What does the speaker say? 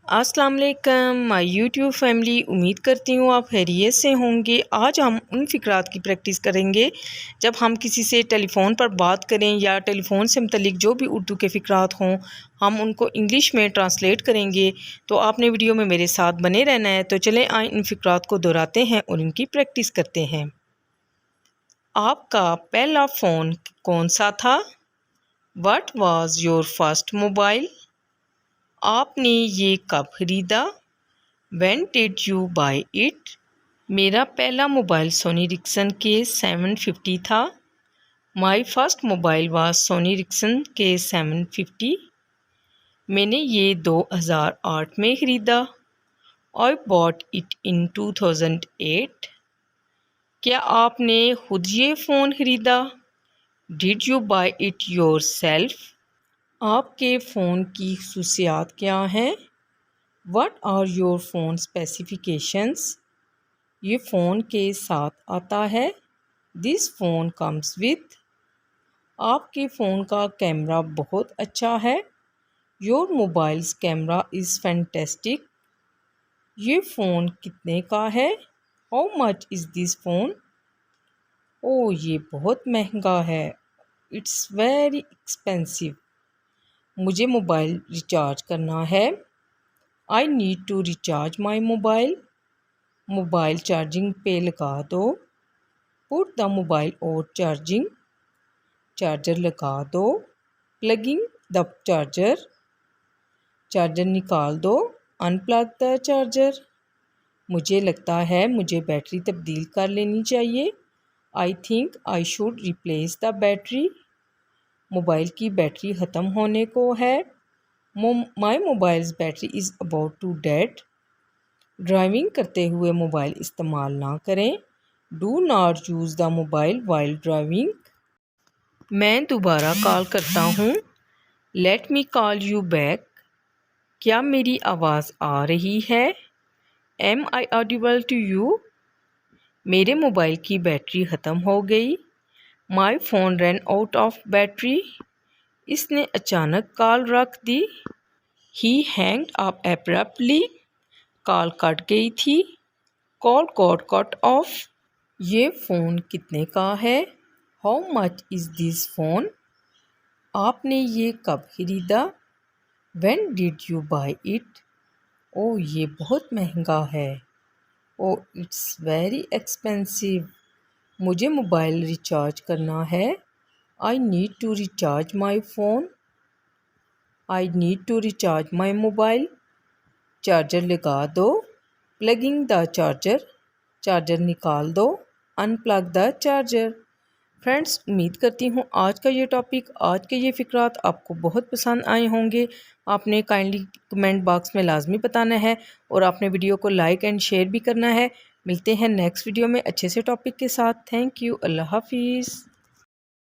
السلام علیکم مائی YouTube family, امید کرتی ہوں آپ خیریت سے ہوں گے۔ آج ہم ان فقرات کی پریکٹس کریں گے جب ہم کسی سے ٹیلی فون پر بات کریں یا ٹیلی فون سے متعلق جو بھی اردو کے فقرات ہوں ہم ان کو انگلش میں ٹرانسلیٹ کریں گے۔ تو آپ نے ویڈیو میں میرے ساتھ بنے رہنا ہے۔ تو چلیں آئیں ان فقرات کو دہراتے ہیں اور ان کی پریکٹس کرتے ہیں۔ آپ کا پہلا فون کون سا تھا؟ What was your first mobile? آپ نے یہ کب خریدا؟ When did you buy it? میرا پہلا موبائل سونی ایرکسن کے 750 تھا۔ My first mobile was Sony Ericsson K 750۔ میں نے یہ 2008 میں خریدا۔ I bought it in 2008۔ کیا آپ نے خود یہ فون خریدا؟ Did you buy it yourself؟ آپ کے فون کی خصوصیات کیا ہیں؟ What are your phone specifications؟ یہ فون کے ساتھ آتا ہے۔ This phone comes with۔ آپ کے فون کا کیمرہ بہت اچھا ہے۔ Your mobile's camera is fantastic۔ یہ فون کتنے کا ہے؟ How much is this phone؟ یہ بہت مہنگا ہے۔ It's very expensive۔ مجھے موبائل ریچارج کرنا ہے۔ I need to recharge my mobile۔ Mobile charging پہ لگا دو۔ Put the mobile on charging۔ Charger لگا دو۔ Plugging the charger۔ چارجر نکال دو۔ Unplug the charger۔ مجھے لگتا ہے مجھے بیٹری تبدیل کر لینی چاہیے۔ I think I should replace the battery۔ Mobile کی بیٹری ختم ہونے کو ہے۔ My mobile's battery is about to dead۔ Driving کرتے ہوئے موبائل استعمال نہ کریں۔ Do not use the mobile while driving۔ میں دوبارہ کال کرتا ہوں۔ Let me call you back۔ کیا میری آواز آ رہی ہے؟ Am I audible to you؟ میرے موبائل کی بیٹری ختم ہو گئی۔ My phone ran out of battery۔ اس نے اچانک کال رکھ دی۔ He hanged up abruptly۔ کال کٹ گئی تھی۔ Call got cut off۔ یہ فون کتنے کا ہے؟ How much is this phone؟ آپ نے یہ کب خریدا؟ When did you buy it؟ یہ بہت مہنگا ہے۔ It's very expensive۔ مجھے موبائل ریچارج کرنا ہے۔ I need to recharge my phone۔ I need to recharge my mobile۔ Charger لگا دو۔ Plugging the charger۔ چارجر نکال دو۔ Unplug the charger۔ فرینڈس، امید کرتی ہوں آج کا یہ ٹاپک، آج کے یہ فقرات آپ کو بہت پسند آئے ہوں گے۔ آپ نے کائنڈلی کمنٹ باکس میں لازمی بتانا ہے اور آپ نے ویڈیو کو لائک اینڈ شیئر بھی کرنا ہے۔ ملتے ہیں نیکسٹ ویڈیو میں اچھے سے ٹاپک کے ساتھ۔ Thank you. اللہ حافظ۔